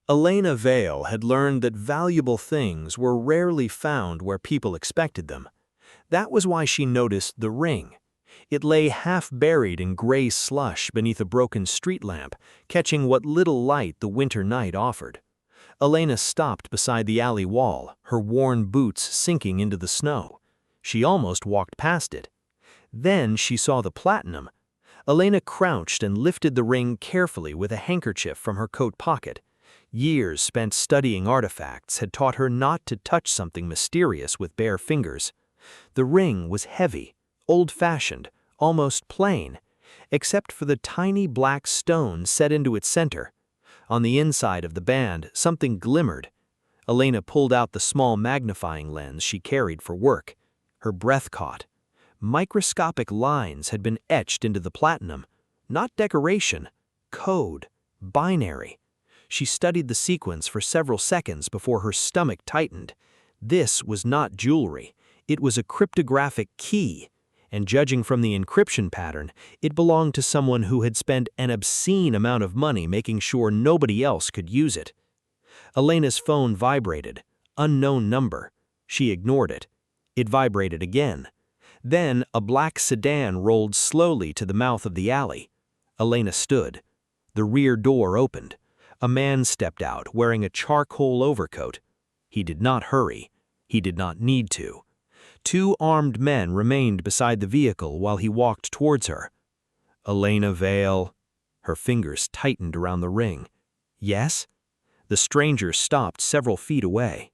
Elena Vale had learned that valuable things were rarely found where people expected them. That was why she noticed the ring. It lay half-buried in gray slush beneath a broken street lamp, catching what little light the winter night offered. Elena stopped beside the alley wall, her worn boots sinking into the snow. She almost walked past it. Then she saw the platinum. Elena crouched and lifted the ring carefully with a handkerchief from her coat pocket. Years spent studying artifacts had taught her not to touch something mysterious with bare fingers. The ring was heavy, old-fashioned, almost plain, except for the tiny black stone set into its center. On the inside of the band, something glimmered. Elena pulled out the small magnifying lens she carried for work. Her breath caught. Microscopic lines had been etched into the platinum. Not decoration, code, binary. She studied the sequence for several seconds before her stomach tightened. This was not jewelry. It was a cryptographic key, and judging from the encryption pattern, it belonged to someone who had spent an obscene amount of money making sure nobody else could use it. Elena's phone vibrated. Unknown number. She ignored it. It vibrated again. Then a black sedan rolled slowly to the mouth of the alley. Elena stood. The rear door opened. A man stepped out wearing a charcoal overcoat. He did not hurry. He did not need to. Two armed men remained beside the vehicle while he walked towards her. Elena Vale. Her fingers tightened around the ring. Yes? The stranger stopped several feet away.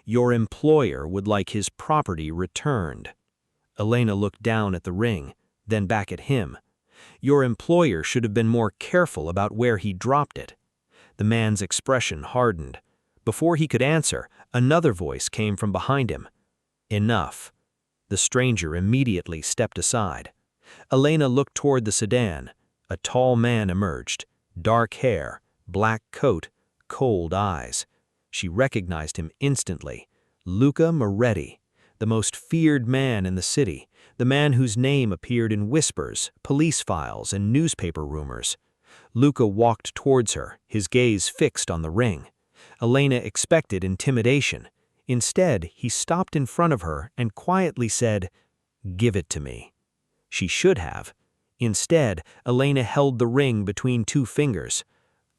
Your employer would like his property returned. Elena looked down at the ring, then back at him. Your employer should have been more careful about where he dropped it. The man's expression hardened. Before he could answer, another voice came from behind him. Enough. The stranger immediately stepped aside. Elena looked toward the sedan. A tall man emerged. Dark hair, black coat, cold eyes. She recognized him instantly. Luca Moretti, the most feared man in the city, the man whose name appeared in whispers, police files, and newspaper rumors. Luca walked towards her, his gaze fixed on the ring. Elena expected intimidation. Instead, he stopped in front of her and quietly said, "Give it to me." She should have. Instead, Elena held the ring between two fingers.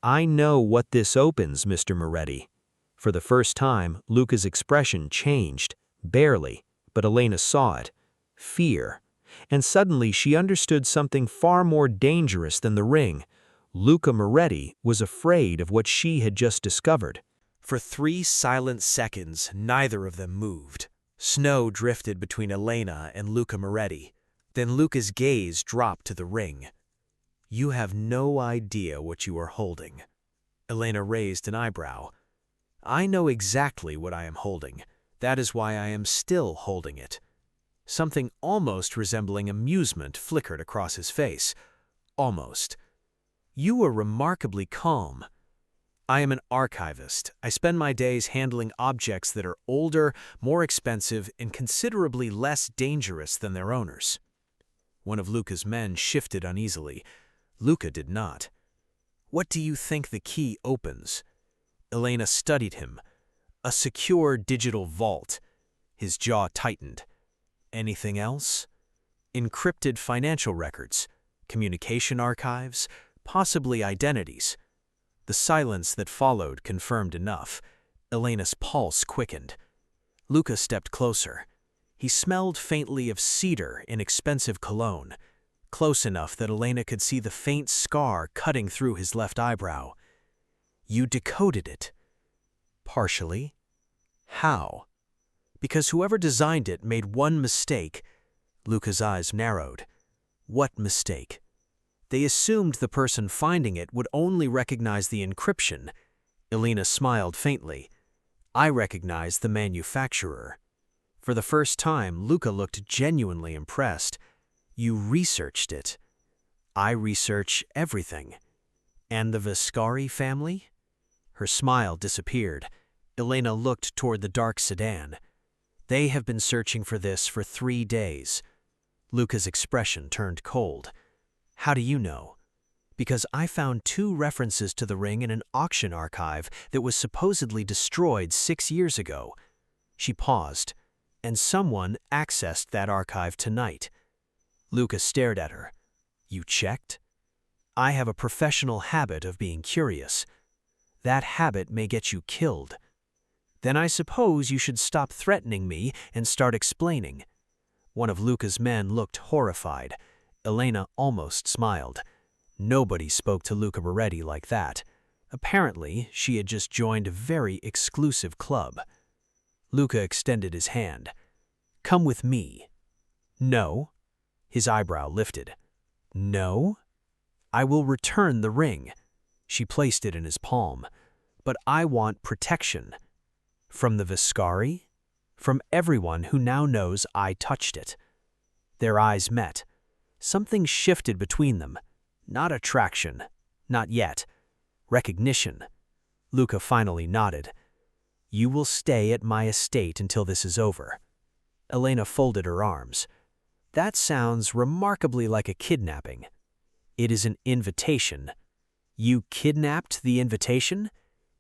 "I know what this opens, Mr. Moretti." For the first time, Luca's expression changed. Barely, but Elena saw it. Fear. And suddenly she understood something far more dangerous than the ring. Luca Moretti was afraid of what she had just discovered. For 3 silent seconds, neither of them moved. Snow drifted between Elena and Luca Moretti. Then Luca's gaze dropped to the ring. "You have no idea what you are holding." Elena raised an eyebrow. "I know exactly what I am holding. That is why I am still holding it." Something almost resembling amusement flickered across his face. Almost. "You are remarkably calm." "I am an archivist. I spend my days handling objects that are older, more expensive, and considerably less dangerous than their owners." One of Luca's men shifted uneasily. Luca did not. "What do you think the key opens?" Elena studied him. "A secure digital vault." His jaw tightened. "Anything else?" "Encrypted financial records, communication archives, possibly identities." The silence that followed confirmed enough. Elena's pulse quickened. Luca stepped closer. He smelled faintly of cedar in expensive cologne, close enough that Elena could see the faint scar cutting through his left eyebrow. "You decoded it." "Partially." "How?" "Because whoever designed it made one mistake." Luca's eyes narrowed. "What mistake?" "They assumed the person finding it would only recognize the encryption." Elena smiled faintly. "I recognized the manufacturer." For the first time, Luca looked genuinely impressed. "You researched it." "I research everything." "And the Viscari family?" Her smile disappeared. Elena looked toward the dark sedan. "They have been searching for this for 3 days." Luca's expression turned cold. "How do you know?" Because I found 2 references to the ring in an auction archive that was supposedly destroyed 6 years ago. She paused, and someone accessed that archive tonight. Luca stared at her. You checked? I have a professional habit of being curious. That habit may get you killed. Then I suppose you should stop threatening me and start explaining. One of Luca's men looked horrified. Elena almost smiled. Nobody spoke to Luca Moretti like that. Apparently, she had just joined a very exclusive club. Luca extended his hand. Come with me. No. His eyebrow lifted. No? I will return the ring. She placed it in his palm. But I want protection. From the Viscari? From everyone who now knows I touched it. Their eyes met. Something shifted between them. Not attraction. Not yet. Recognition. Luca finally nodded. You will stay at my estate until this is over. Elena folded her arms. That sounds remarkably like a kidnapping. It is an invitation. You kidnapped the invitation?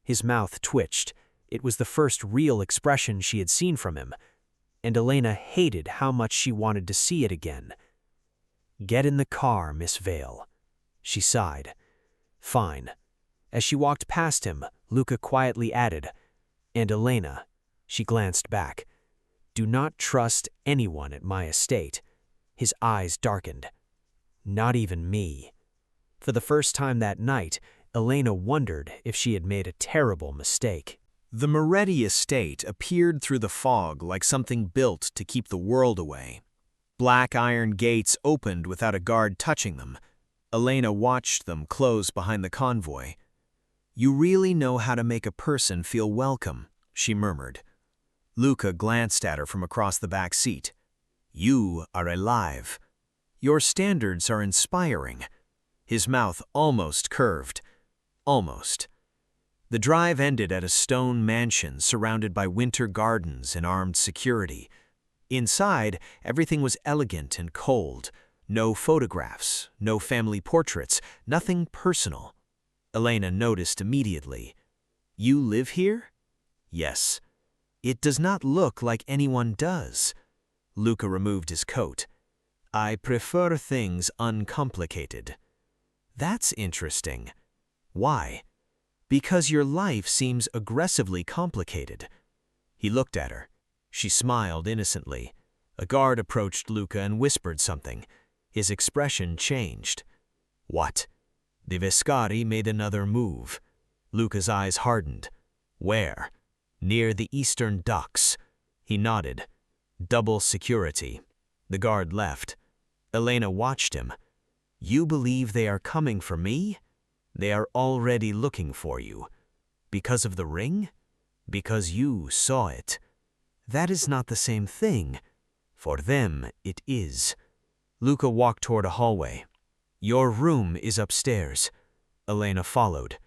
His mouth twitched. It was the first real expression she had seen from him, and Elena hated how much she wanted to see it again. Get in the car, Miss Vale. She sighed. Fine. As she walked past him, Luca quietly added, and Elena, she glanced back. Do not trust anyone at my estate. His eyes darkened. Not even me. For the first time that night, Elena wondered if she had made a terrible mistake. The Moretti estate appeared through the fog like something built to keep the world away. Black iron gates opened without a guard touching them. Elena watched them close behind the convoy. You really know how to make a person feel welcome, she murmured. Luca glanced at her from across the back seat. You are alive. Your standards are inspiring. His mouth almost curved. Almost. The drive ended at a stone mansion surrounded by winter gardens and armed security. Inside, everything was elegant and cold. No photographs, no family portraits, nothing personal. Elena noticed immediately. You live here? Yes. It does not look like anyone does. Luca removed his coat. I prefer things uncomplicated. That's interesting. Why? Because your life seems aggressively complicated. He looked at her. She smiled innocently. A guard approached Luca and whispered something. His expression changed. What? The Viscari made another move. Luca's eyes hardened. Where? Near the eastern docks. He nodded. Double security. The guard left. Elena watched him. You believe they are coming for me? They are already looking for you. Because of the ring? Because you saw it. That is not the same thing. For them, it is. Luca walked toward a hallway. Your room is upstairs. Elena followed.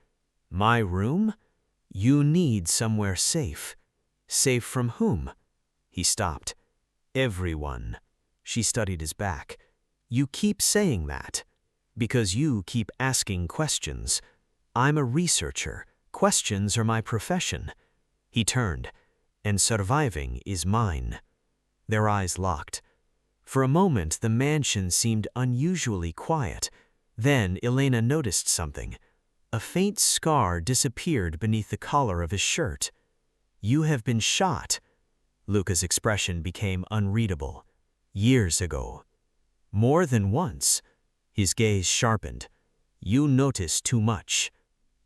My room? You need somewhere safe. Safe from whom? He stopped. Everyone. She studied his back. You keep saying that. Because you keep asking questions. I'm a researcher. Questions are my profession. He turned. And surviving is mine. Their eyes locked. For a moment, the mansion seemed unusually quiet. Then Elena noticed something. A faint scar disappeared beneath the collar of his shirt. You have been shot. Luca's expression became unreadable. Years ago. More than once. His gaze sharpened. You notice too much.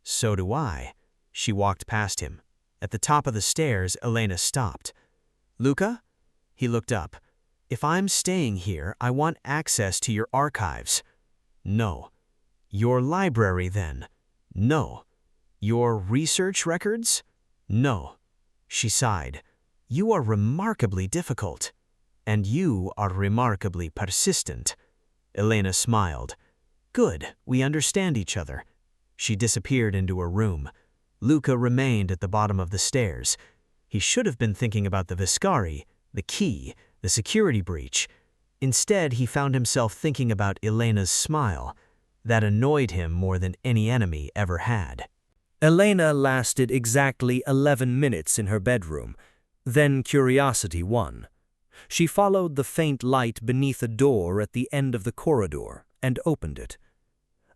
So do I. She walked past him. At the top of the stairs, Elena stopped. Luca? He looked up. If I'm staying here, I want access to your archives. No. Your library, then? No. Your research records? No. She sighed. You are remarkably difficult. And you are remarkably persistent. Elena smiled. Good, we understand each other. She disappeared into her room. Luca remained at the bottom of the stairs. He should have been thinking about the Viscari, the key, the security breach. Instead, he found himself thinking about Elena's smile. That annoyed him more than any enemy ever had. Elena lasted exactly 11 minutes in her bedroom. Then curiosity won. She followed the faint light beneath a door at the end of the corridor and opened it.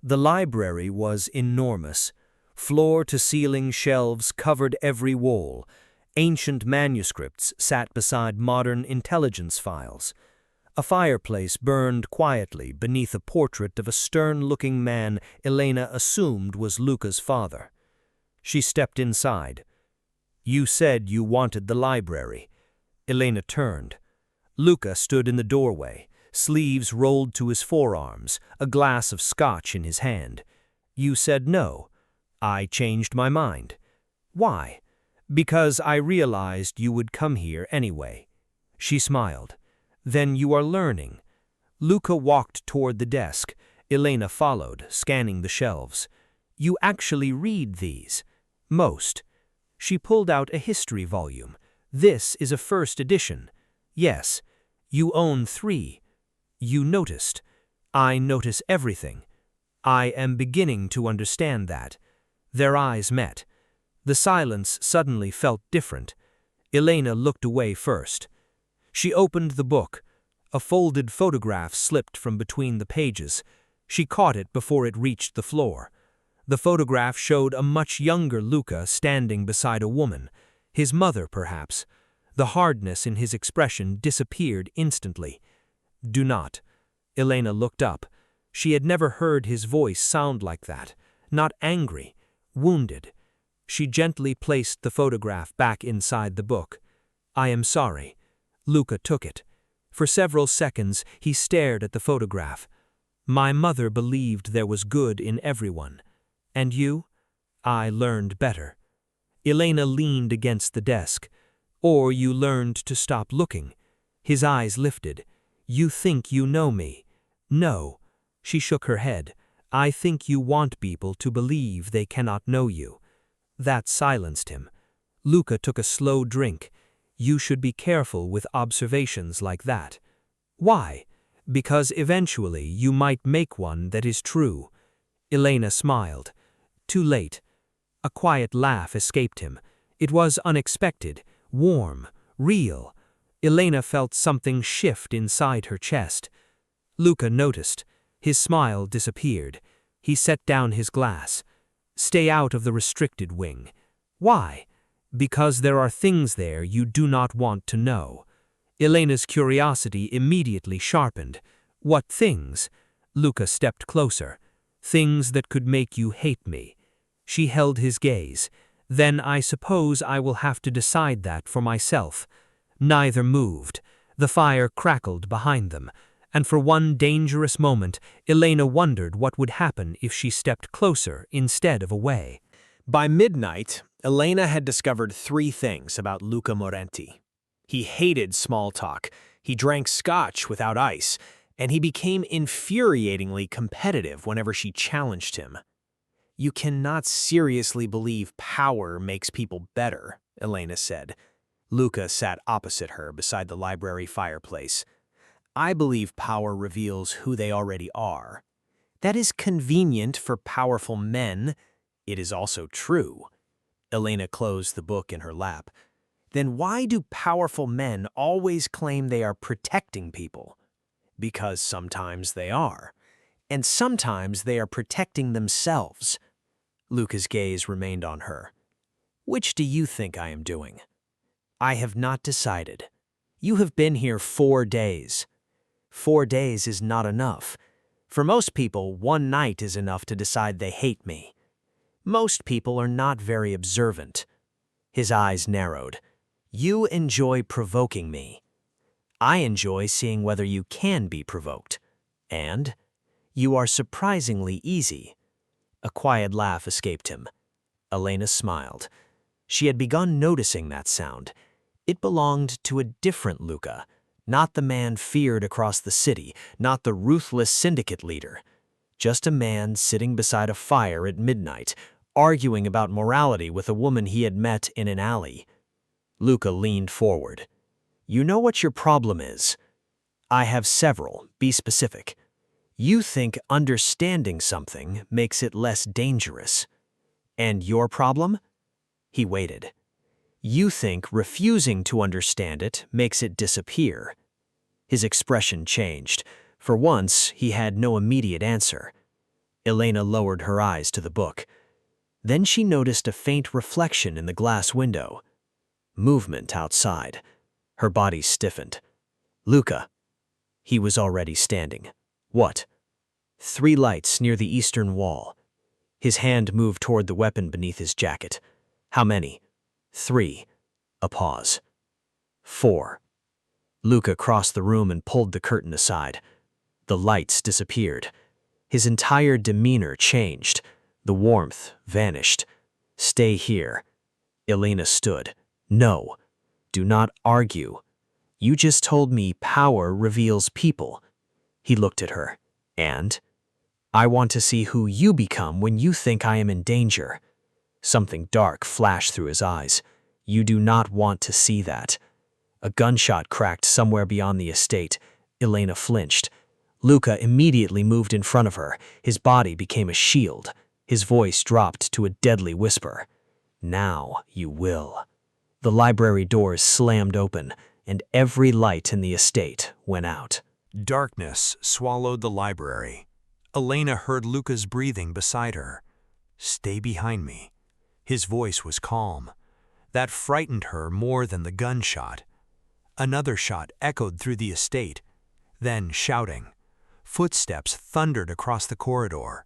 The library was enormous. Floor-to-ceiling shelves covered every wall. Ancient manuscripts sat beside modern intelligence files. A fireplace burned quietly beneath a portrait of a stern-looking man Elena assumed was Luca's father. She stepped inside. "You said you wanted the library." Elena turned. Luca stood in the doorway, sleeves rolled to his forearms, a glass of scotch in his hand. "You said no." "I changed my mind." "Why?" "Because I realized you would come here anyway." She smiled. "Then you are learning." Luca walked toward the desk. Elena followed, scanning the shelves. "You actually read these?" "Most." She pulled out a history volume. "This is a first edition." "Yes." "You own 3. You noticed." "I notice everything." "I am beginning to understand that." Their eyes met. The silence suddenly felt different. Elena looked away first. She opened the book. A folded photograph slipped from between the pages. She caught it before it reached the floor. The photograph showed a much younger Luca standing beside a woman, his mother perhaps. The hardness in his expression disappeared instantly. "Do not." Elena looked up. She had never heard his voice sound like that, not angry, wounded. She gently placed the photograph back inside the book. "I am sorry." Luca took it. For several seconds he stared at the photograph. "My mother believed there was good in everyone. And you?" "I learned better." Elena leaned against the desk. "Or you learned to stop looking." His eyes lifted. "You think you know me." "No." She shook her head. "I think you want people to believe they cannot know you." That silenced him. Luca took a slow drink. "You should be careful with observations like that." "Why?" "Because eventually you might make one that is true." Elena smiled. "Too late." A quiet laugh escaped him. It was unexpected, warm, real. Elena felt something shift inside her chest. Luca noticed. His smile disappeared. He set down his glass. "Stay out of the restricted wing." "Why?" "Because there are things there you do not want to know." Elena's curiosity immediately sharpened. "What things?" Luca stepped closer. "Things that could make you hate me." She held his gaze. "Then I suppose I will have to decide that for myself." Neither moved. The fire crackled behind them, and for one dangerous moment, Elena wondered what would happen if she stepped closer instead of away. By midnight, Elena had discovered 3 things about Luca Morenti. He hated small talk, he drank scotch without ice, and he became infuriatingly competitive whenever she challenged him. "You cannot seriously believe power makes people better," Elena said. Luca sat opposite her beside the library fireplace. "I believe power reveals who they already are. That is convenient for powerful men. It is also true." Elena closed the book in her lap. "Then why do powerful men always claim they are protecting people?" "Because sometimes they are, and sometimes they are protecting themselves." Luca's gaze remained on her. "Which do you think I am doing?" "I have not decided. You have been here 4 days. 4 days is not enough. For most people, 1 night is enough to decide they hate me. Most people are not very observant." His eyes narrowed. "You enjoy provoking me. I enjoy seeing whether you can be provoked. And you are surprisingly easy." A quiet laugh escaped him. Elena smiled. She had begun noticing that sound. It belonged to a different Luca, not the man feared across the city, not the ruthless syndicate leader. Just a man sitting beside a fire at midnight, arguing about morality with a woman he had met in an alley. Luca leaned forward. "You know what your problem is?" "I have several. Be specific." You think understanding something makes it less dangerous. And your problem? He waited. You think refusing to understand it makes it disappear. His expression changed. For once, he had no immediate answer. Elena lowered her eyes to the book. Then she noticed a faint reflection in the glass window. Movement outside. Her body stiffened. Luca. He was already standing. What? 3 lights near the eastern wall. His hand moved toward the weapon beneath his jacket. How many? 3. A pause. 4. Luca crossed the room and pulled the curtain aside. The lights disappeared. His entire demeanor changed. The warmth vanished. Stay here. Elena stood. No. Do not argue. You just told me power reveals people. He looked at her. And? I want to see who you become when you think I am in danger. Something dark flashed through his eyes. You do not want to see that. A gunshot cracked somewhere beyond the estate. Elena flinched. Luca immediately moved in front of her. His body became a shield. His voice dropped to a deadly whisper. Now you will. The library doors slammed open, and every light in the estate went out. Darkness swallowed the library. Elena heard Luca's breathing beside her. Stay behind me. His voice was calm. That frightened her more than the gunshot. Another shot echoed through the estate. Then shouting. Footsteps thundered across the corridor.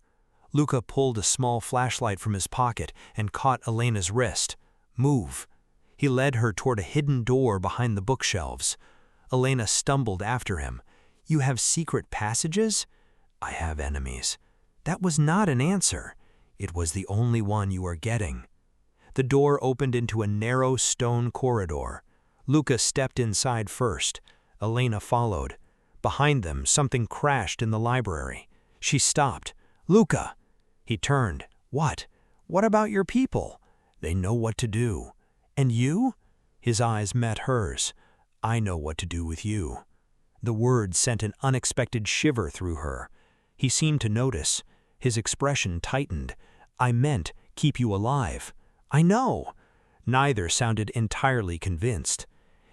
Luca pulled a small flashlight from his pocket and caught Elena's wrist. Move. He led her toward a hidden door behind the bookshelves. Elena stumbled after him. You have secret passages? I have enemies. That was not an answer. It was the only one you are getting. The door opened into a narrow stone corridor. Luca stepped inside first. Elena followed. Behind them, something crashed in the library. She stopped. Luca! He turned. What? What about your people? They know what to do. And you? His eyes met hers. I know what to do with you. The words sent an unexpected shiver through her. He seemed to notice. His expression tightened. I meant keep you alive. I know. Neither sounded entirely convinced.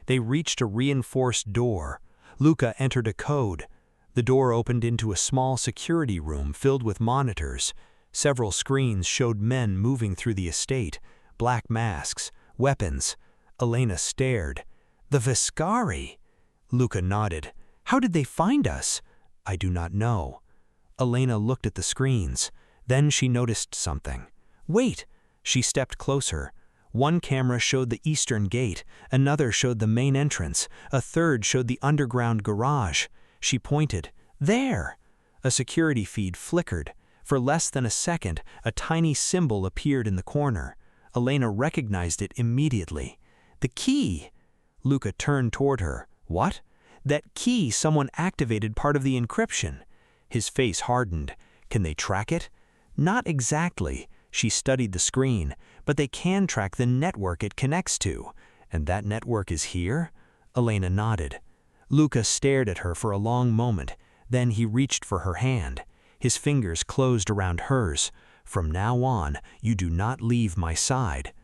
They reached a reinforced door. Luca entered a code. The door opened into a small security room filled with monitors. Several screens showed men moving through the estate, black masks, weapons. Elena stared. The Viscari! Luca nodded. How did they find us? I do not know. Elena looked at the screens. Then she noticed something. Wait! She stepped closer. One camera showed the eastern gate, another showed the main entrance, a third showed the underground garage. She pointed. There! A security feed flickered. For less than a second, a tiny symbol appeared in the corner. Elena recognized it immediately. The key! Luca turned toward her. What? That key someone activated part of the encryption. His face hardened. Can they track it? Not exactly. She studied the screen, but they can track the network it connects to. And that network is here? Elena nodded. Luca stared at her for a long moment. Then he reached for her hand. His fingers closed around hers. From now on, you do not leave my side.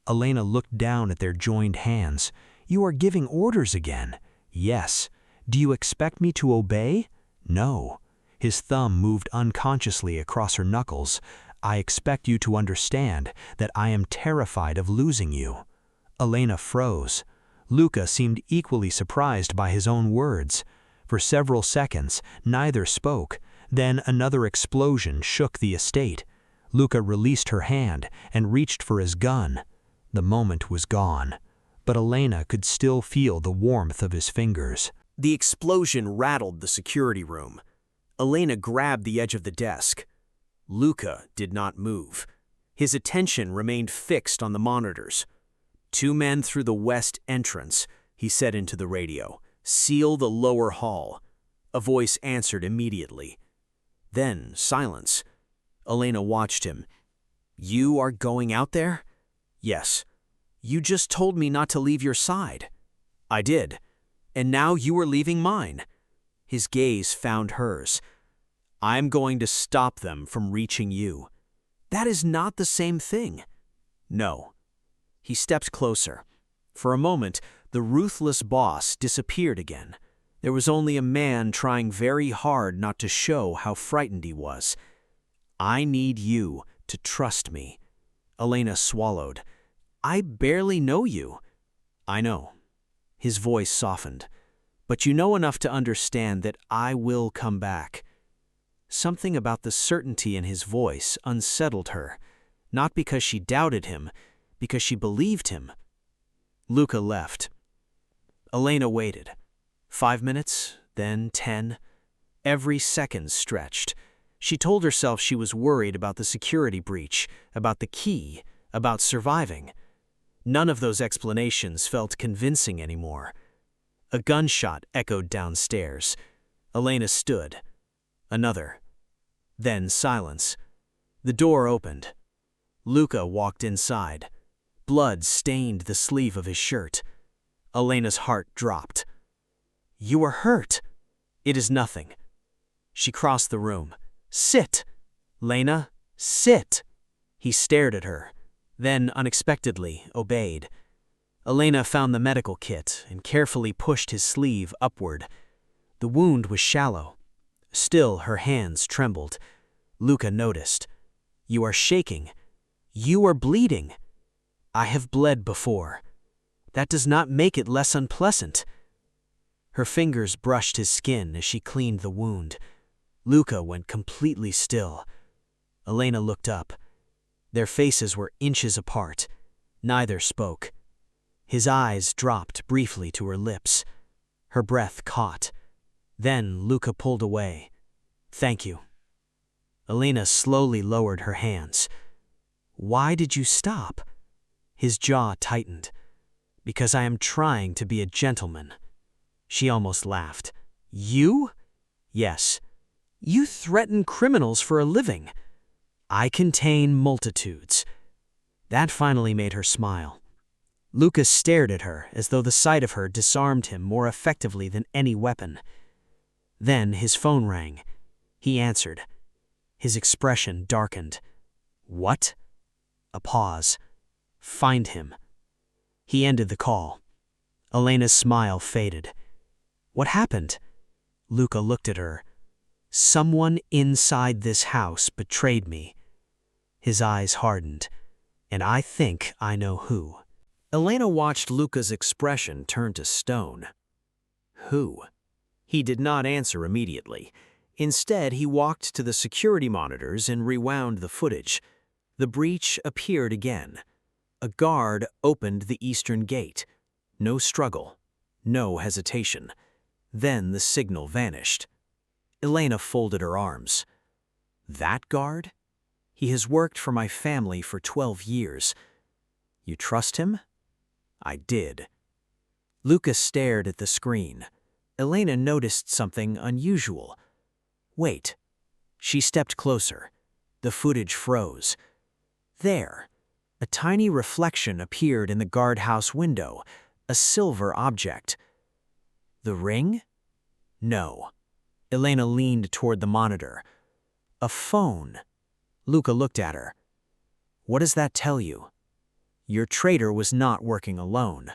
Elena looked down at their joined hands. You are giving orders again. Yes. Do you expect me to obey? No. His thumb moved unconsciously across her knuckles. I expect you to understand that I am terrified of losing you. Elena froze. Luca seemed equally surprised by his own words. For several seconds, neither spoke. Then another explosion shook the estate. Luca released her hand and reached for his gun. The moment was gone, but Elena could still feel the warmth of his fingers. The explosion rattled the security room. Elena grabbed the edge of the desk. Luca did not move. His attention remained fixed on the monitors. 2 men through the west entrance, he said into the radio. Seal the lower hall. A voice answered immediately. Then silence. Elena watched him. You are going out there? Yes. You just told me not to leave your side. I did. And now you are leaving mine. His gaze found hers. I'm going to stop them from reaching you. That is not the same thing. No. He stepped closer. For a moment, the ruthless boss disappeared again. There was only a man trying very hard not to show how frightened he was. I need you to trust me. Elena swallowed. I barely know you. I know. His voice softened. But you know enough to understand that I will come back. Something about the certainty in his voice unsettled her, not because she doubted him, because she believed him. Luca left. Elena waited. 5 minutes, then 10. Every second stretched. She told herself she was worried about the security breach, about the key, about surviving. None of those explanations felt convincing anymore. A gunshot echoed downstairs. Elena stood. Another. Then silence. The door opened. Luca walked inside. Blood stained the sleeve of his shirt. Elena's heart dropped. You are hurt. It is nothing. She crossed the room. Sit. Lena, sit. He stared at her, then unexpectedly obeyed. Elena found the medical kit and carefully pushed his sleeve upward. The wound was shallow. Still, her hands trembled. Luca noticed. You are shaking. You are bleeding. I have bled before. That does not make it less unpleasant. Her fingers brushed his skin as she cleaned the wound. Luca went completely still. Elena looked up. Their faces were inches apart. Neither spoke. His eyes dropped briefly to her lips. Her breath caught. Then Luca pulled away. Thank you. Elena slowly lowered her hands. Why did you stop? His jaw tightened. Because I am trying to be a gentleman. She almost laughed. You? Yes. You threaten criminals for a living. I contain multitudes. That finally made her smile. Lucas stared at her as though the sight of her disarmed him more effectively than any weapon. Then his phone rang. He answered. His expression darkened. What? A pause. Find him. He ended the call. Elena's smile faded. What happened? Luca looked at her. Someone inside this house betrayed me. His eyes hardened. And I think I know who. Elena watched Luca's expression turn to stone. Who? He did not answer immediately. Instead, he walked to the security monitors and rewound the footage. The breach appeared again. A guard opened the eastern gate. No struggle. No hesitation. Then the signal vanished. Elena folded her arms. That guard? He has worked for my family for 12 years. You trust him? I did. Lucas stared at the screen. Elena noticed something unusual. Wait. She stepped closer. The footage froze. There. A tiny reflection appeared in the guardhouse window, a silver object. The ring? No. Elena leaned toward the monitor. A phone. Luca looked at her. What does that tell you? Your traitor was not working alone.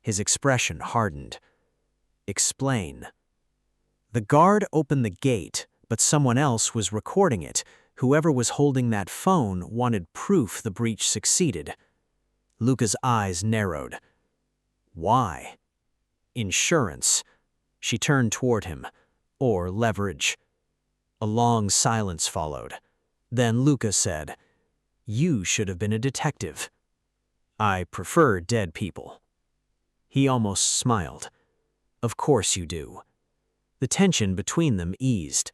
His expression hardened. Explain. The guard opened the gate, but someone else was recording it. Whoever was holding that phone wanted proof the breach succeeded. Luca's eyes narrowed. Why? Insurance. She turned toward him. Or leverage. A long silence followed. Then Luca said, You should have been a detective. I prefer dead people. He almost smiled. Of course you do. The tension between them eased,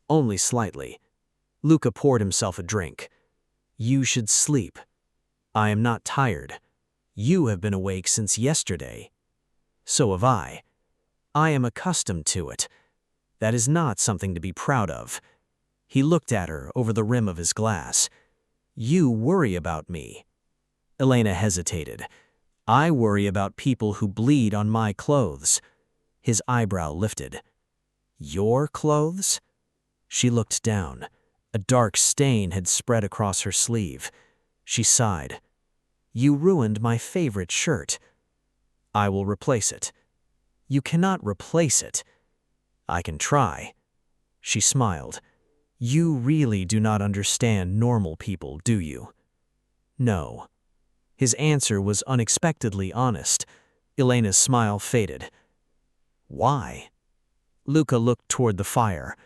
only slightly. Luca poured himself a drink. You should sleep. I am not tired. You have been awake since yesterday. So have I. I am accustomed to it. That is not something to be proud of. He looked at her over the rim of his glass. You worry about me. Elena hesitated. I worry about people who bleed on my clothes. His eyebrow lifted. Your clothes? She looked down. A dark stain had spread across her sleeve. She sighed. "You ruined my favorite shirt." "I will replace it." "You cannot replace it." "I can try." She smiled. "You really do not understand normal people, do you?" "No." His answer was unexpectedly honest. Elena's smile faded. "Why?" Luca looked toward the fire.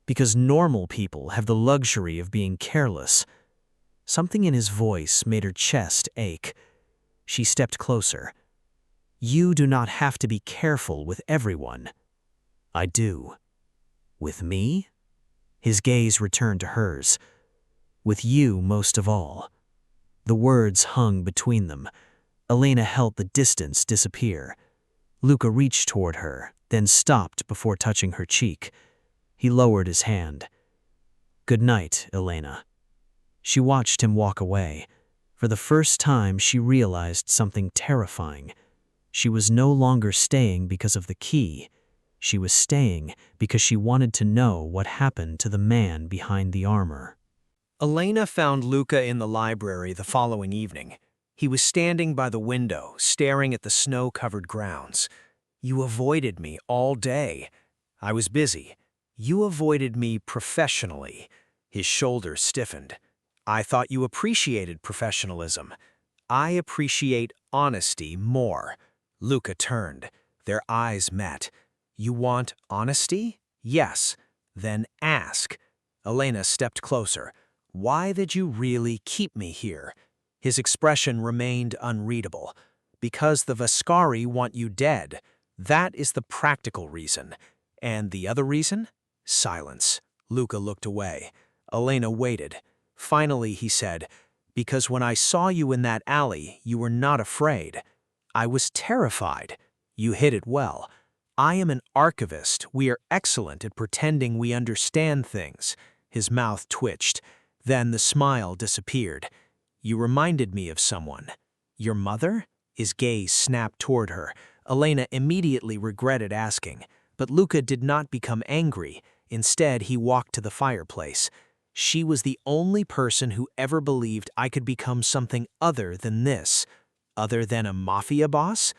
"Because normal people have the luxury of being careless." Something in his voice made her chest ache. She stepped closer. "You do not have to be careful with everyone." "I do." "With me?" His gaze returned to hers. "With you most of all." The words hung between them. Elena felt the distance disappear. Luca reached toward her, then stopped before touching her cheek. He lowered his hand. "Good night, Elena." She watched him walk away. For the first time, she realized something terrifying. She was no longer staying because of the key. She was staying because she wanted to know what happened to the man behind the armor. Elena found Luca in the library the following evening. He was standing by the window, staring at the snow-covered grounds. "You avoided me all day." "I was busy." "You avoided me professionally." His shoulders stiffened. "I thought you appreciated professionalism." "I appreciate honesty more." Luca turned. Their eyes met. "You want honesty?" "Yes." "Then ask." Elena stepped closer. "Why did you really keep me here?" His expression remained unreadable. "Because the Vascari want you dead. That is the practical reason." "And the other reason?" Silence. Luca looked away. Elena waited. Finally he said, "Because when I saw you in that alley, you were not afraid." "I was terrified." "You hid it well." "I am an archivist. We are excellent at pretending we understand things." His mouth twitched. Then the smile disappeared. "You reminded me of someone." "Your mother?" His gaze snapped toward her. Elena immediately regretted asking. But Luca did not become angry. Instead, he walked to the fireplace. "She was the only person who ever believed I could become something other than this." "Other than a mafia boss?"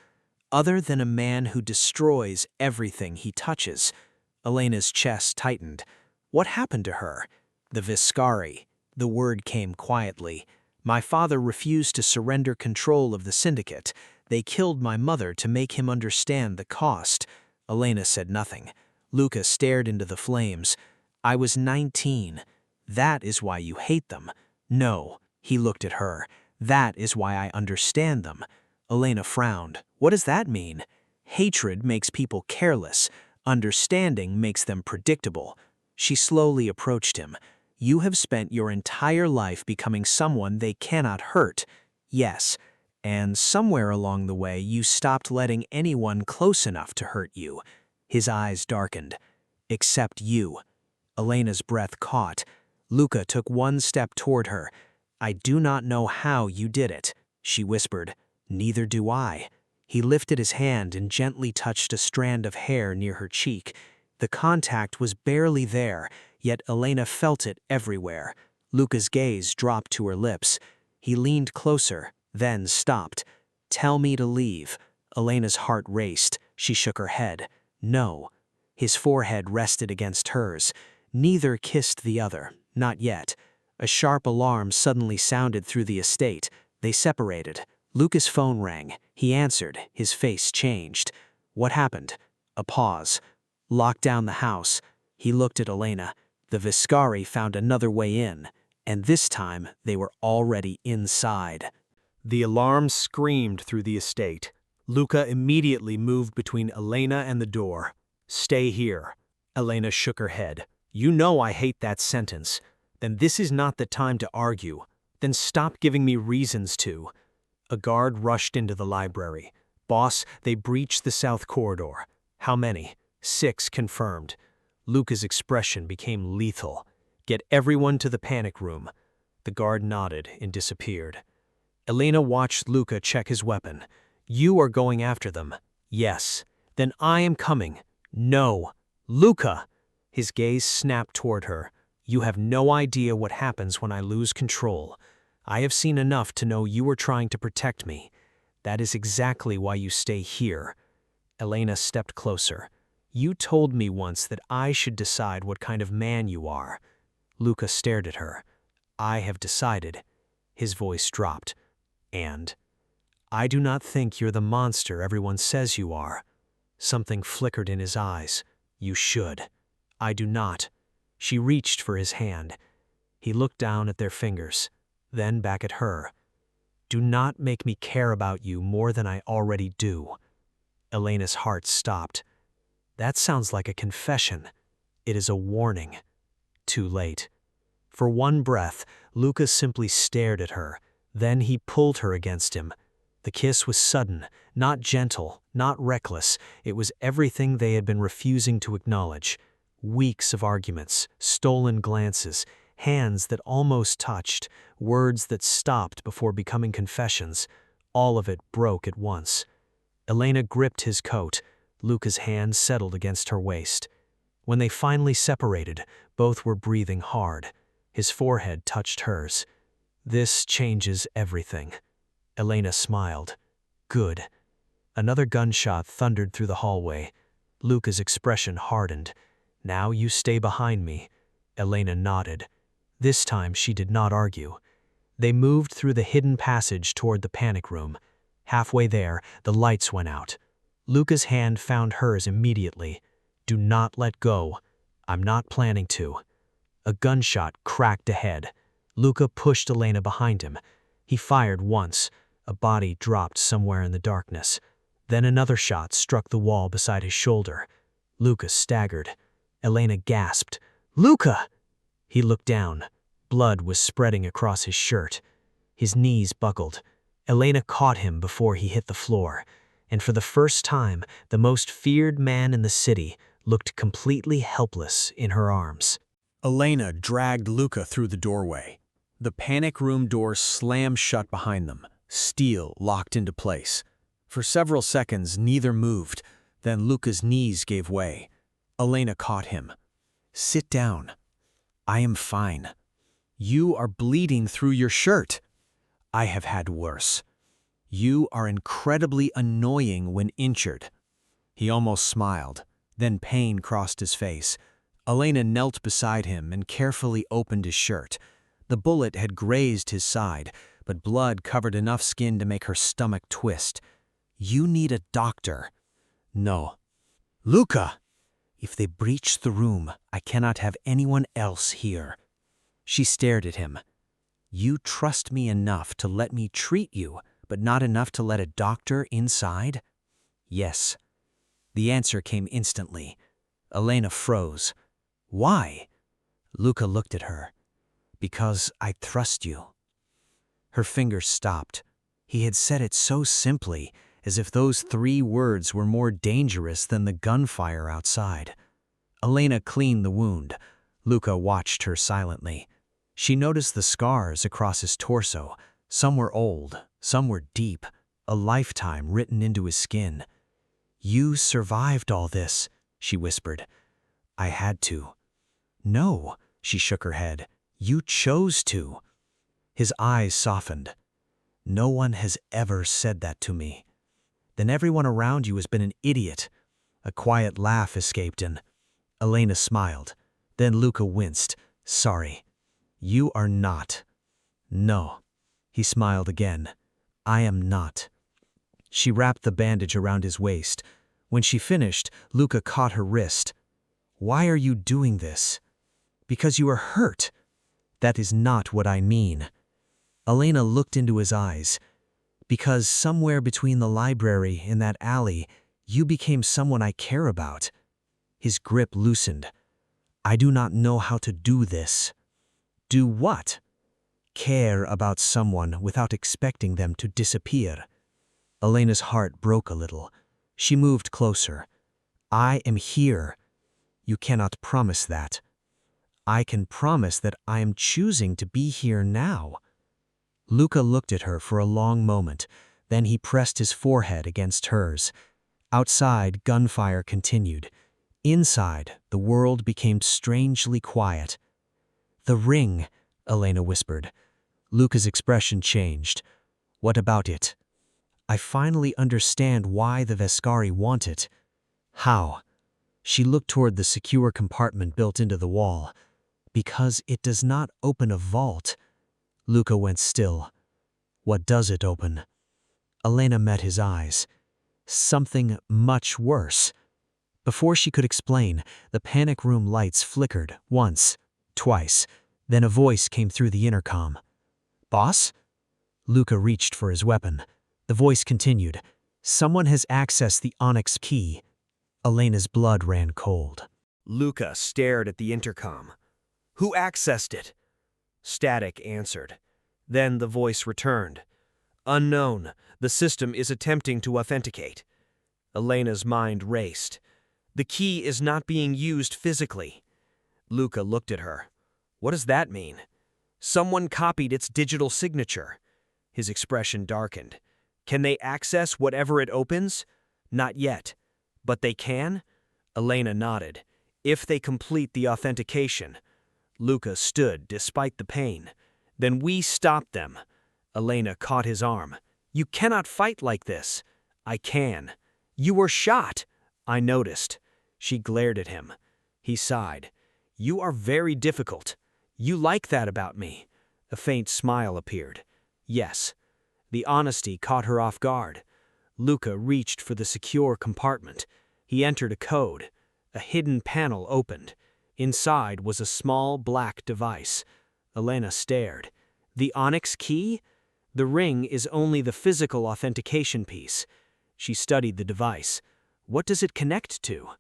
"Other than a man who destroys everything he touches." Elena's chest tightened. "What happened to her?" "The Viscari." The word came quietly. "My father refused to surrender control of the syndicate. They killed my mother to make him understand the cost." Elena said nothing. Luca stared into the flames. "I was 19. That is why you hate them." "No." He looked at her. "That is why I understand them." Elena frowned. "What does that mean?" "Hatred makes people careless. Understanding makes them predictable." She slowly approached him. "You have spent your entire life becoming someone they cannot hurt." "Yes." "And somewhere along the way you stopped letting anyone close enough to hurt you." His eyes darkened. "Except you." Elena's breath caught. Luca took one step toward her. "I do not know how you did it," she whispered. "Neither do I." He lifted his hand and gently touched a strand of hair near her cheek. The contact was barely there, yet Elena felt it everywhere. Luca's gaze dropped to her lips. He leaned closer, then stopped. "Tell me to leave." Elena's heart raced. She shook her head. "No." His forehead rested against hers. Neither kissed the other, not yet. A sharp alarm suddenly sounded through the estate. They separated. Luca's phone rang. He answered. His face changed. "What happened?" A pause. "Locked down the house." He looked at Elena. The Viscari found another way in, and this time they were already inside. The alarm screamed through the estate. Luca immediately moved between Elena and the door. "Stay here." Elena shook her head. "You know I hate that sentence." "Then this is not the time to argue." "Then stop giving me reasons to." A guard rushed into the library. "Boss, they breached the south corridor." "How many?" "6 confirmed." Luca's expression became lethal. "Get everyone to the panic room." The guard nodded and disappeared. Elena watched Luca check his weapon. "You are going after them." "Yes." "Then I am coming." "No." "Luca!" His gaze snapped toward her. "You have no idea what happens when I lose control. I have seen enough to know you are trying to protect me. That is exactly why you stay here." Elena stepped closer. "You told me once that I should decide what kind of man you are." Luca stared at her. "I have decided." His voice dropped. "And I do not think you're the monster everyone says you are." Something flickered in his eyes. "You should." "I do not." She reached for his hand. He looked down at their fingers, then back at her. "Do not make me care about you more than I already do." Elena's heart stopped. "That sounds like a confession. It is a warning." Too late. For one breath, Luca simply stared at her. Then he pulled her against him. The kiss was sudden, not gentle, not reckless. It was everything they had been refusing to acknowledge. Weeks of arguments, stolen glances, hands that almost touched, words that stopped before becoming confessions. All of it broke at once. Elena gripped his coat. Luca's hand settled against her waist. When they finally separated, both were breathing hard. His forehead touched hers. "This changes everything." Elena smiled. "Good." Another gunshot thundered through the hallway. Luca's expression hardened. "Now you stay behind me." Elena nodded. This time she did not argue. They moved through the hidden passage toward the panic room. Halfway there, the lights went out. Luca's hand found hers immediately. "Do not let go." "I'm not planning to." A gunshot cracked ahead. Luca pushed Elena behind him. He fired once. A body dropped somewhere in the darkness. Then another shot struck the wall beside his shoulder. Luca staggered. Elena gasped. "Luca!" He looked down. Blood was spreading across his shirt. His knees buckled. Elena caught him before he hit the floor. And for the first time, the most feared man in the city looked completely helpless in her arms. Elena dragged Luca through the doorway. The panic room door slammed shut behind them, steel locked into place. For several seconds, neither moved. Then Luca's knees gave way. Elena caught him. "Sit down." "I am fine." "You are bleeding through your shirt." "I have had worse." "You are incredibly annoying when injured." He almost smiled. Then pain crossed his face. Elena knelt beside him and carefully opened his shirt. The bullet had grazed his side, but blood covered enough skin to make her stomach twist. "You need a doctor." "No." "Luca!" "If they breach the room, I cannot have anyone else here." She stared at him. "You trust me enough to let me treat you, but not enough to let a doctor inside?" "Yes." The answer came instantly. Elena froze. "Why?" Luca looked at her. "Because I trust you." Her fingers stopped. He had said it so simply, as if those 3 words were more dangerous than the gunfire outside. Elena cleaned the wound. Luca watched her silently. She noticed the scars across his torso. Some were old, some were deep, a lifetime written into his skin. "You survived all this," she whispered. "I had to." "No," she shook her head. "You chose to." His eyes softened. "No one has ever said that to me." "Then everyone around you has been an idiot." A quiet laugh escaped and Elena smiled. Then Luca winced. "Sorry." "You are not." "No." He smiled again. "I am not." She wrapped the bandage around his waist. When she finished, Luca caught her wrist. "Why are you doing this?" "Because you are hurt." "That is not what I mean." Elena looked into his eyes. "Because somewhere between the library and that alley, you became someone I care about." His grip loosened. "I do not know how to do this." "Do what?" "Care about someone without expecting them to disappear." Elena's heart broke a little. She moved closer. "I am here." "You cannot promise that." "I can promise that I am choosing to be here now." Luca looked at her for a long moment. Then he pressed his forehead against hers. Outside, gunfire continued. Inside, the world became strangely quiet. "The ring," Elena whispered. Luca's expression changed. "What about it?" "I finally understand why the Vescari want it." "How?" She looked toward the secure compartment built into the wall. "Because it does not open a vault." Luca went still. "What does it open?" Elena met his eyes. "Something much worse." Before she could explain, the panic room lights flickered once, twice. Then a voice came through the intercom. "Boss?" Luca reached for his weapon. The voice continued. "Someone has accessed the onyx key." Elena's blood ran cold. Luca stared at the intercom. "Who accessed it?" Static answered. Then the voice returned. "Unknown. The system is attempting to authenticate." Elena's mind raced. "The key is not being used physically." Luca looked at her. "What does that mean?" "Someone copied its digital signature." His expression darkened. "Can they access whatever it opens?" "Not yet." "But they can?" Elena nodded. "If they complete the authentication." Luca stood despite the pain. "Then we stop them." Elena caught his arm. "You cannot fight like this." "I can." "You were shot." "I noticed." She glared at him. He sighed. "You are very difficult. You like that about me." A faint smile appeared. "Yes." The honesty caught her off guard. Luca reached for the secure compartment. He entered a code. A hidden panel opened. Inside was a small black device. Elena stared. "The onyx key?" "The ring is only the physical authentication piece." She studied the device. "What does it connect to?"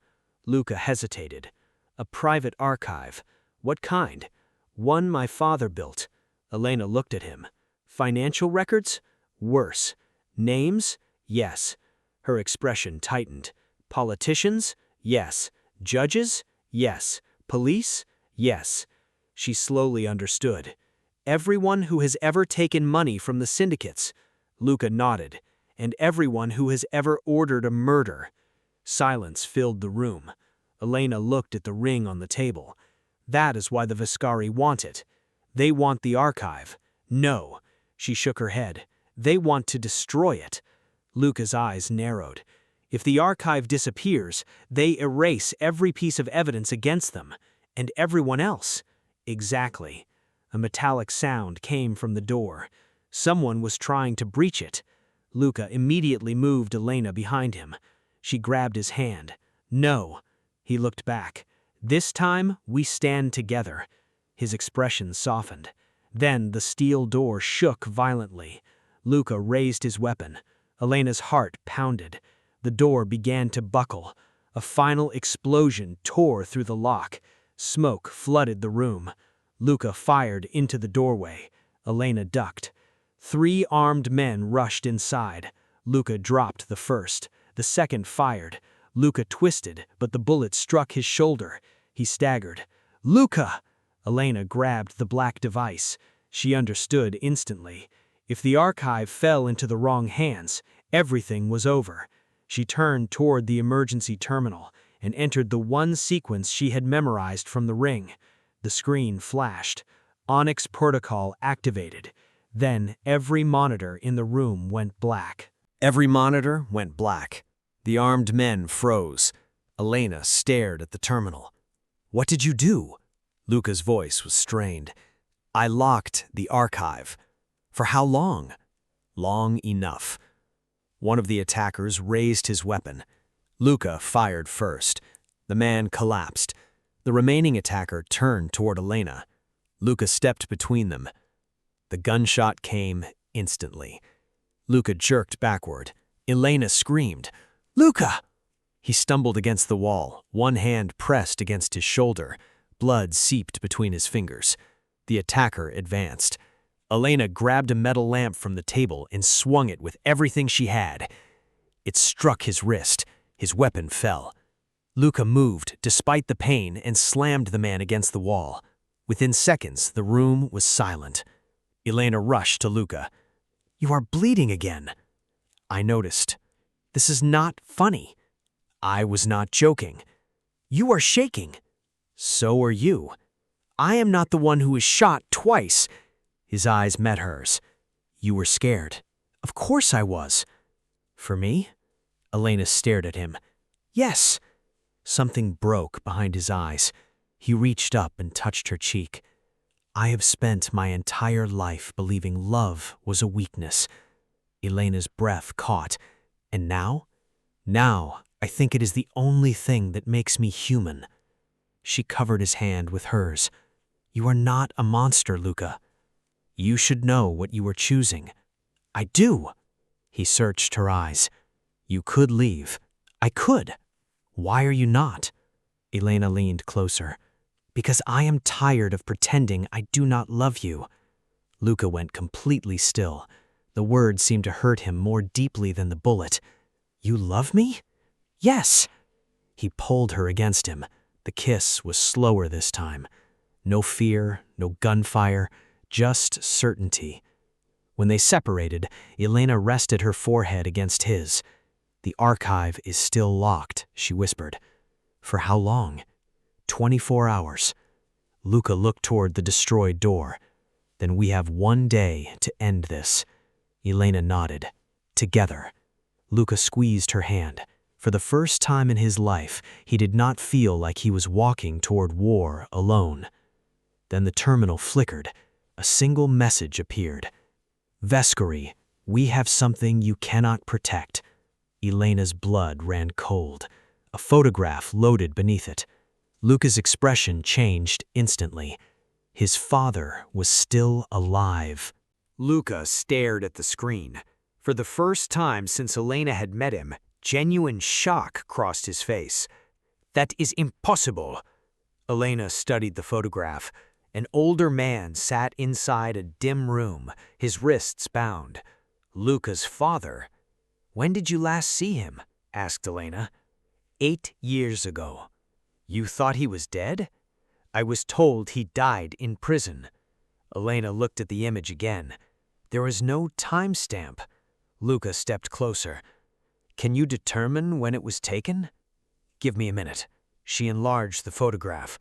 Luca hesitated. "A private archive." "What kind?" "One my father built." Elena looked at him. "Financial records?" "Worse." "Names?" "Yes." Her expression tightened. "Politicians?" "Yes." "Judges?" "Yes." "Police?" "Yes." She slowly understood. "Everyone who has ever taken money from the syndicates." Luca nodded. "And everyone who has ever ordered a murder." Silence filled the room. Elena looked at the ring on the table. "That is why the Vescari want it. They want the archive." "No." She shook her head. "They want to destroy it." Luca's eyes narrowed. "If the archive disappears, they erase every piece of evidence against them. And everyone else." "Exactly." A metallic sound came from the door. Someone was trying to breach it. Luca immediately moved Elena behind him. She grabbed his hand. "No." He looked back. "This time, we stand together." His expression softened. Then the steel door shook violently. Luca raised his weapon. Elena's heart pounded. The door began to buckle. A final explosion tore through the lock. Smoke flooded the room. Luca fired into the doorway. Elena ducked. 3 armed men rushed inside. Luca dropped the first. The second fired. Luca twisted, but the bullet struck his shoulder. He staggered. "Luca!" Elena grabbed the black device. She understood instantly. If the archive fell into the wrong hands, everything was over. She turned toward the emergency terminal and entered the one sequence she had memorized from the ring. The screen flashed. Onyx protocol activated. Then every monitor in the room went black. Every monitor went black. The armed men froze. Elena stared at the terminal. "What did you do?" Luca's voice was strained. "I locked the archive." "For how long?" "Long enough." One of the attackers raised his weapon. Luca fired first. The man collapsed. The remaining attacker turned toward Elena. Luca stepped between them. The gunshot came instantly. Luca jerked backward. Elena screamed, "Luca!" He stumbled against the wall, one hand pressed against his shoulder. Blood seeped between his fingers. The attacker advanced. Elena grabbed a metal lamp from the table and swung it with everything she had. It struck his wrist. His weapon fell. Luca moved, despite the pain, and slammed the man against the wall. Within seconds, the room was silent. Elena rushed to Luca. "You are bleeding again." "I noticed. This is not funny." "I was not joking." You are shaking. So are you. I am not the one who was shot twice. His eyes met hers. You were scared. Of course I was. For me? Elena stared at him. Yes. Something broke behind his eyes. He reached up and touched her cheek. I have spent my entire life believing love was a weakness. Elena's breath caught. And now? Now, I think it is the only thing that makes me human. She covered his hand with hers. You are not a monster, Luca. You should know what you are choosing. I do. He searched her eyes. You could leave. I could. Why are you not? Elena leaned closer. Because I am tired of pretending I do not love you. Luca went completely still. The words seemed to hurt him more deeply than the bullet. You love me? Yes. He pulled her against him. The kiss was slower this time. No fear, no gunfire, just certainty. When they separated, Elena rested her forehead against his. The archive is still locked, she whispered. For how long? 24 hours. Luca looked toward the destroyed door. Then we have 1 day to end this. Elena nodded. Together. Luca squeezed her hand. For the first time in his life, he did not feel like he was walking toward war alone. Then the terminal flickered. A single message appeared. Vescory, we have something you cannot protect. Elena's blood ran cold. A photograph loaded beneath it. Luca's expression changed instantly. His father was still alive. Luca stared at the screen. For the first time since Elena had met him, genuine shock crossed his face. That is impossible. Elena studied the photograph. An older man sat inside a dim room, his wrists bound. Luca's father. When did you last see him? Asked Elena. 8 years ago. You thought he was dead? I was told he died in prison. Elena looked at the image again. There was no timestamp. Luca stepped closer. Can you determine when it was taken? Give me a minute. She enlarged the photograph.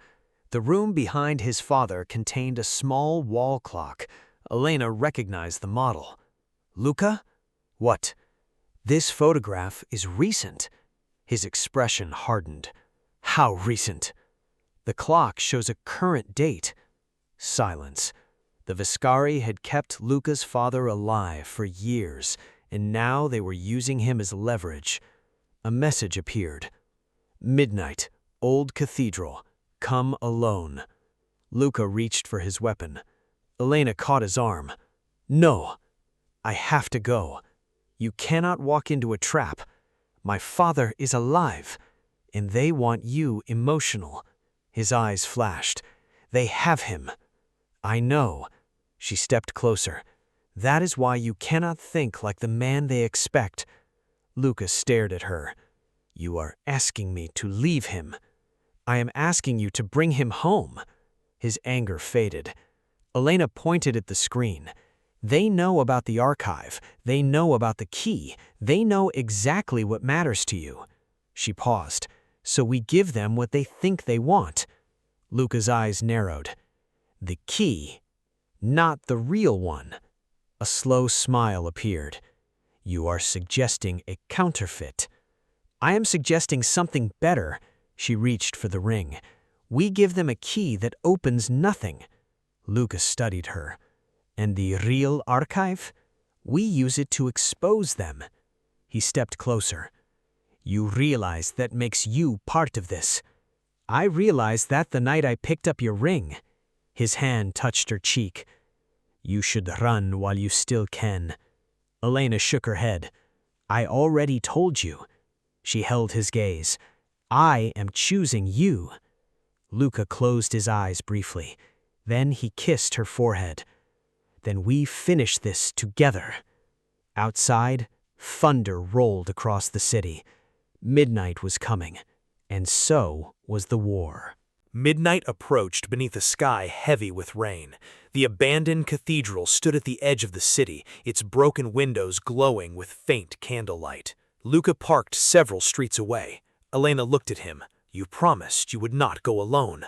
The room behind his father contained a small wall clock. Elena recognized the model. Luca? What? This photograph is recent. His expression hardened. How recent? The clock shows a current date. Silence. The Vescari had kept Luca's father alive for years, and now they were using him as leverage. A message appeared. Midnight, Old Cathedral. Come alone. Luca reached for his weapon. Elena caught his arm. No. I have to go. You cannot walk into a trap. My father is alive, and they want you emotional. His eyes flashed. They have him. I know. She stepped closer. That is why you cannot think like the man they expect. Luca stared at her. You are asking me to leave him. I am asking you to bring him home. His anger faded. Elena pointed at the screen. They know about the archive. They know about the key. They know exactly what matters to you. She paused. So we give them what they think they want. Luca's eyes narrowed. The key, not the real one. A slow smile appeared. You are suggesting a counterfeit. I am suggesting something better. She reached for the ring. We give them a key that opens nothing. Luca studied her. And the real archive? We use it to expose them. He stepped closer. You realize that makes you part of this. I realized that the night I picked up your ring. His hand touched her cheek. You should run while you still can. Elena shook her head. I already told you. She held his gaze. I am choosing you. Luca closed his eyes briefly. Then he kissed her forehead. Then we finish this together. Outside, thunder rolled across the city. Midnight was coming, and so was the war. Midnight approached beneath a sky heavy with rain. The abandoned cathedral stood at the edge of the city, its broken windows glowing with faint candlelight. Luca parked several streets away. Elena looked at him. You promised you would not go alone.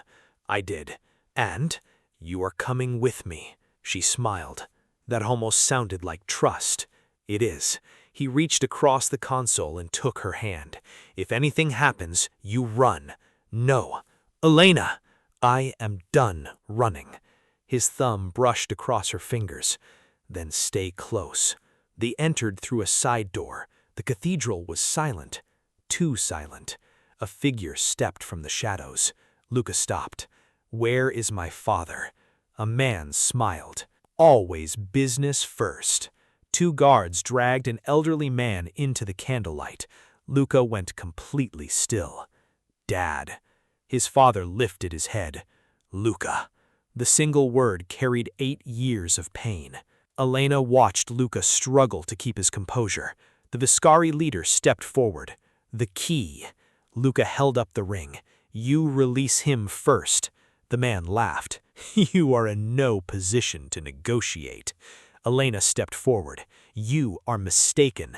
I did. And you are coming with me. She smiled. That almost sounded like trust. It is. He reached across the console and took her hand. If anything happens, you run. No. Elena! I am done running. His thumb brushed across her fingers. Then stay close. They entered through a side door. The cathedral was silent. Too silent. A figure stepped from the shadows. Luca stopped. Where is my father? A man smiled. Always business first. Two guards dragged an elderly man into the candlelight. Luca went completely still. Dad. His father lifted his head. Luca. The single word carried 8 years of pain. Elena watched Luca struggle to keep his composure. The Viscari leader stepped forward. The key. Luca held up the ring. You release him first. The man laughed. You are in no position to negotiate. Elena stepped forward. You are mistaken.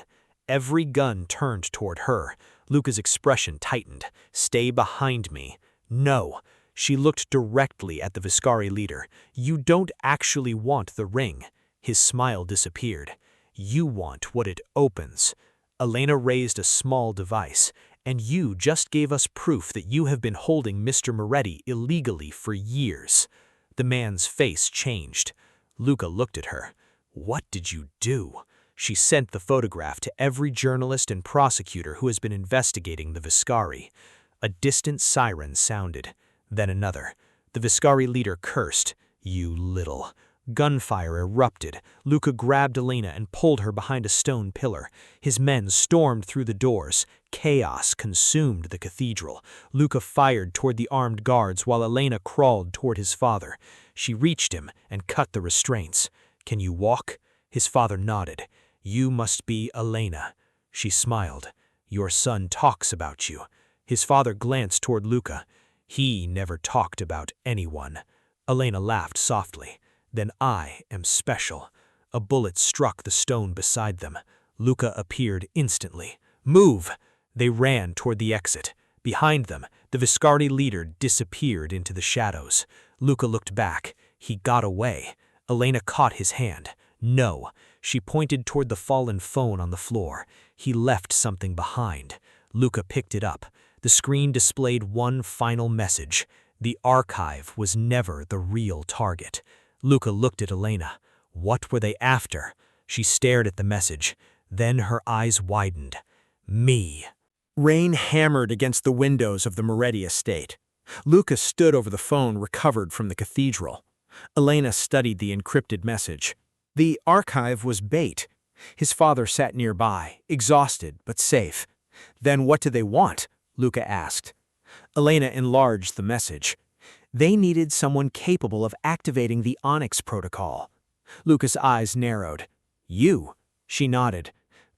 Every gun turned toward her. Luca's expression tightened. Stay behind me. No. She looked directly at the Viscari leader. You don't actually want the ring. His smile disappeared. You want what it opens. Elena raised a small device. And you just gave us proof that you have been holding Mr. Moretti illegally for years. The man's face changed. Luca looked at her. What did you do? She sent the photograph to every journalist and prosecutor who has been investigating the Viscari. A distant siren sounded. Then another. The Viscari leader cursed. You little. Gunfire erupted. Luca grabbed Elena and pulled her behind a stone pillar. His men stormed through the doors. Chaos consumed the cathedral. Luca fired toward the armed guards while Elena crawled toward his father. She reached him and cut the restraints. Can you walk? His father nodded. You must be Elena. She smiled. Your son talks about you. His father glanced toward Luca. He never talked about anyone. Elena laughed softly. Then I am special. A bullet struck the stone beside them. Luca appeared instantly. Move! They ran toward the exit. Behind them, the Viscardi leader disappeared into the shadows. Luca looked back. He got away. Elena caught his hand. No. She pointed toward the fallen phone on the floor. He left something behind. Luca picked it up. The screen displayed one final message. The archive was never the real target. Luca looked at Elena. What were they after? She stared at the message. Then her eyes widened. Me. Rain hammered against the windows of the Moretti estate. Luca stood over the phone recovered from the cathedral. Elena studied the encrypted message. The archive was bait. His father sat nearby, exhausted but safe. Then what did they want? Luca asked. Elena enlarged the message. They needed someone capable of activating the Onyx protocol. Luca's eyes narrowed. You? She nodded.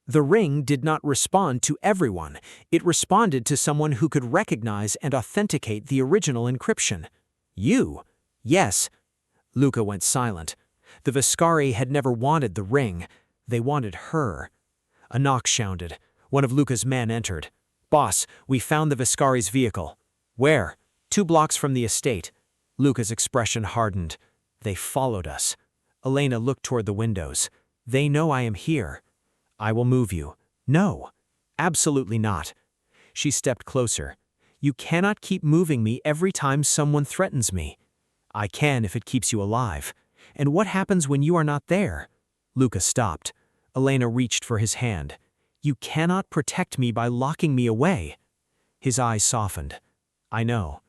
The ring did not respond to everyone. It responded to someone who could recognize and authenticate the original encryption. You? Yes. Luca went silent. The Viscari had never wanted the ring. They wanted her. A knock sounded. One of Luca's men entered. Boss, we found the Viscari's vehicle. Where? 2 blocks from the estate. Luca's expression hardened. They followed us. Elena looked toward the windows. They know I am here. I will move you. No. Absolutely not. She stepped closer. You cannot keep moving me every time someone threatens me. I can if it keeps you alive. And what happens when you are not there? Luca stopped. Elena reached for his hand. You cannot protect me by locking me away. His eyes softened. I know.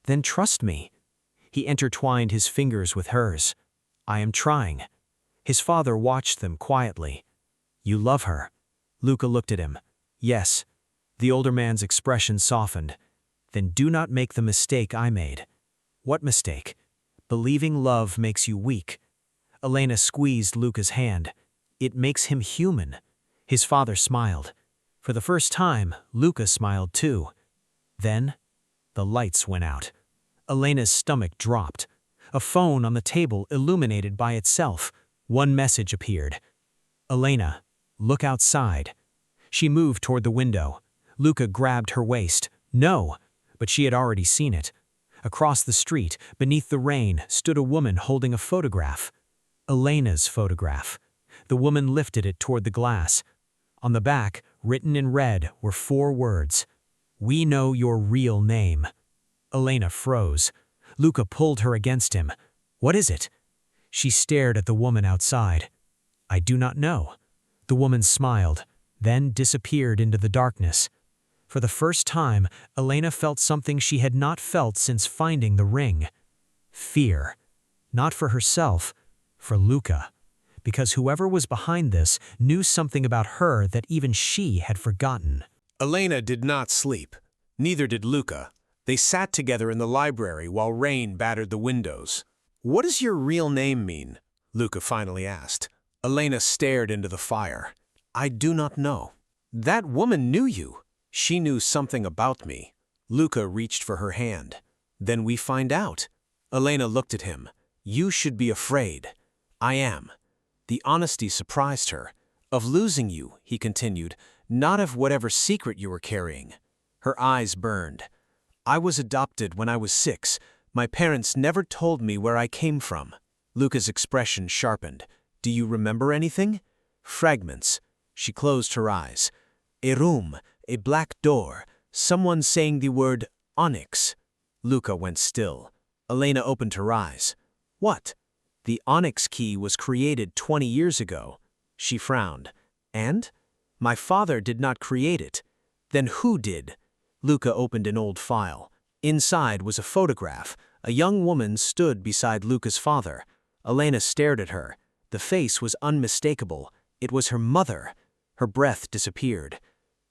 Then trust me. He intertwined his fingers with hers. I am trying. His father watched them quietly. You love her. Luca looked at him. Yes. The older man's expression softened. Then do not make the mistake I made. What mistake? Believing love makes you weak. Elena squeezed Luca's hand. It makes him human. His father smiled. For the first time, Luca smiled too. Then, the lights went out. Elena's stomach dropped. A phone on the table illuminated by itself. One message appeared. Elena, look outside. She moved toward the window. Luca grabbed her waist. No. But she had already seen it. Across the street, beneath the rain, stood a woman holding a photograph. Elena's photograph. The woman lifted it toward the glass. On the back, written in red, were 4 words. "We know your real name." Elena froze. Luca pulled her against him. "What is it?" She stared at the woman outside. "I do not know." The woman smiled, then disappeared into the darkness. For the first time, Elena felt something she had not felt since finding the ring. Fear. Not for herself, for Luca. Because whoever was behind this knew something about her that even she had forgotten. Elena did not sleep. Neither did Luca. They sat together in the library while rain battered the windows. "What does your real name mean?" Luca finally asked. Elena stared into the fire. "I do not know." "That woman knew you. She knew something about me." Luca reached for her hand. "Then we find out." Elena looked at him. "You should be afraid." "I am." The honesty surprised her. "Of losing you," he continued, "not of whatever secret you were carrying." Her eyes burned. "I was adopted when I was 6. My parents never told me where I came from." Luca's expression sharpened. "Do you remember anything?" "Fragments." She closed her eyes. "A room, a black door, someone saying the word onyx." Luca went still. Elena opened her eyes. "What?" "The onyx key was created 20 years ago." She frowned. "And?" "My father did not create it." "Then who did?" Luca opened an old file. Inside was a photograph. A young woman stood beside Luca's father. Elena stared at her. The face was unmistakable. It was her mother. Her breath disappeared.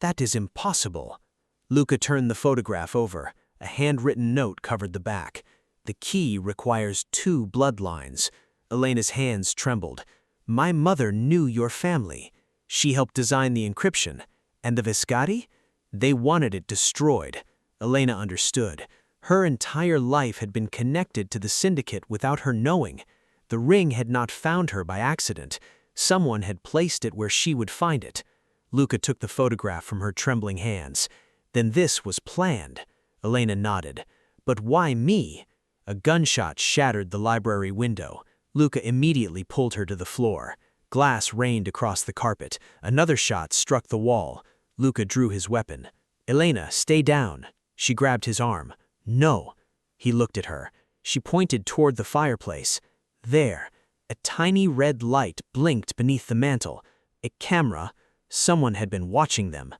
"That is impossible." Luca turned the photograph over. A handwritten note covered the back. "The key requires 2 bloodlines." Elena's hands trembled. "My mother knew your family. She helped design the encryption. And the Viscati? They wanted it destroyed." Elena understood. Her entire life had been connected to the syndicate without her knowing. The ring had not found her by accident. Someone had placed it where she would find it. Luca took the photograph from her trembling hands. "Then this was planned." Elena nodded. "But why me?" A gunshot shattered the library window. Luca immediately pulled her to the floor. Glass rained across the carpet. Another shot struck the wall. Luca drew his weapon. "Elena, stay down." She grabbed his arm. "No." He looked at her. She pointed toward the fireplace. There, a tiny red light blinked beneath the mantel. A camera. Someone had been watching them.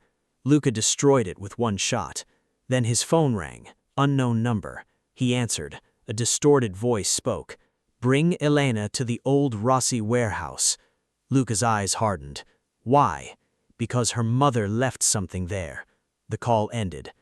Luca destroyed it with 1 shot. Then his phone rang. Unknown number. He answered. A distorted voice spoke. "Bring Elena to the old Rossi warehouse." Luca's eyes hardened. "Why?" "Because her mother left something there." The call ended.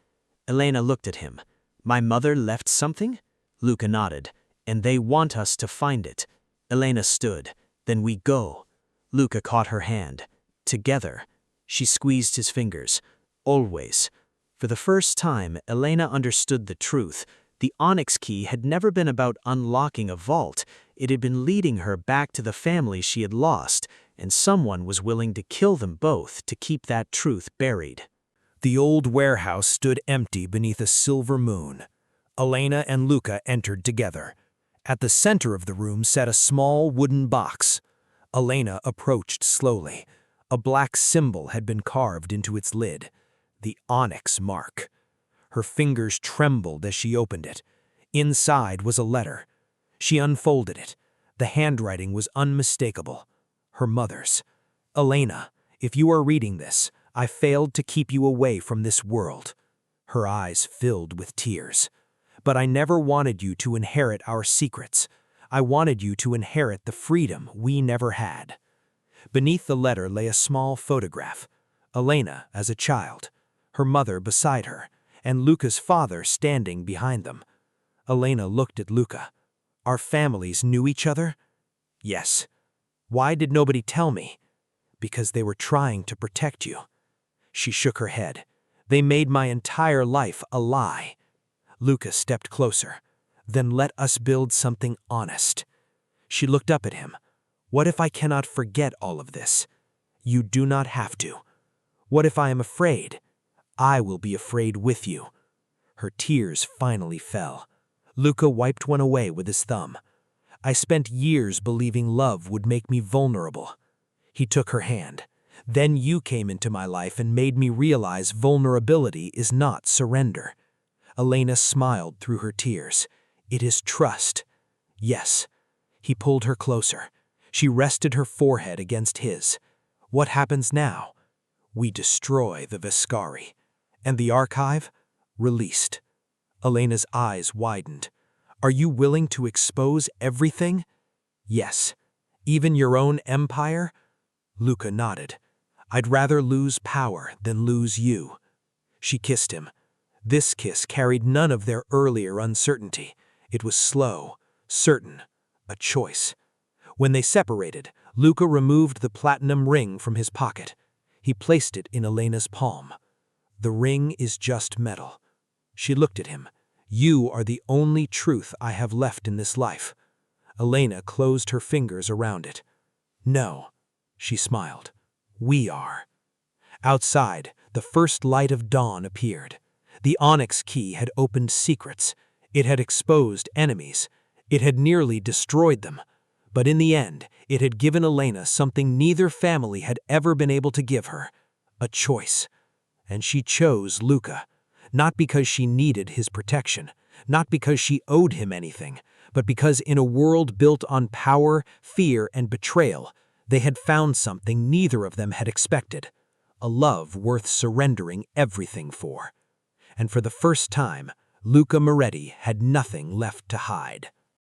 Elena looked at him. "My mother left something?" Luca nodded. "And they want us to find it." Elena stood. "Then we go." Luca caught her hand. "Together." She squeezed his fingers. "Always." For the first time, Elena understood the truth. The onyx key had never been about unlocking a vault. It had been leading her back to the family she had lost, and someone was willing to kill them both to keep that truth buried. The old warehouse stood empty beneath a silver moon. Elena and Luca entered together. At the center of the room sat a small wooden box. Elena approached slowly. A black symbol had been carved into its lid. The onyx mark. Her fingers trembled as she opened it. Inside was a letter. She unfolded it. The handwriting was unmistakable. Her mother's. "Elena, if you are reading this, I failed to keep you away from this world." Her eyes filled with tears. "But I never wanted you to inherit our secrets. I wanted you to inherit the freedom we never had." Beneath the letter lay a small photograph. Elena as a child, her mother beside her, and Luca's father standing behind them. Elena looked at Luca. "Our families knew each other?" "Yes." "Why did nobody tell me?" "Because they were trying to protect you." She shook her head. "They made my entire life a lie." Luca stepped closer. "Then let us build something honest." She looked up at him. "What if I cannot forget all of this?" "You do not have to." "What if I am afraid?" "I will be afraid with you." Her tears finally fell. Luca wiped one away with his thumb. I spent years believing love would make me vulnerable. He took her hand. Then you came into my life and made me realize vulnerability is not surrender. Elena smiled through her tears. It is trust. Yes. He pulled her closer. She rested her forehead against his. What happens now? We destroy the Viscari. And the archive? Released. Elena's eyes widened. Are you willing to expose everything? Yes. Even your own empire? Luca nodded. I'd rather lose power than lose you. She kissed him. This kiss carried none of their earlier uncertainty. It was slow, certain, a choice. When they separated, Luca removed the platinum ring from his pocket. He placed it in Elena's palm. The ring is just metal. She looked at him. You are the only truth I have left in this life. Elena closed her fingers around it. No, she smiled. We are. Outside, the first light of dawn appeared. The onyx key had opened secrets. It had exposed enemies. It had nearly destroyed them. But in the end, it had given Elena something neither family had ever been able to give her, a choice. And she chose Luca, not because she needed his protection, not because she owed him anything, but because in a world built on power, fear, and betrayal, they had found something neither of them had expected, a love worth surrendering everything for. And for the first time, Luca Moretti had nothing left to hide.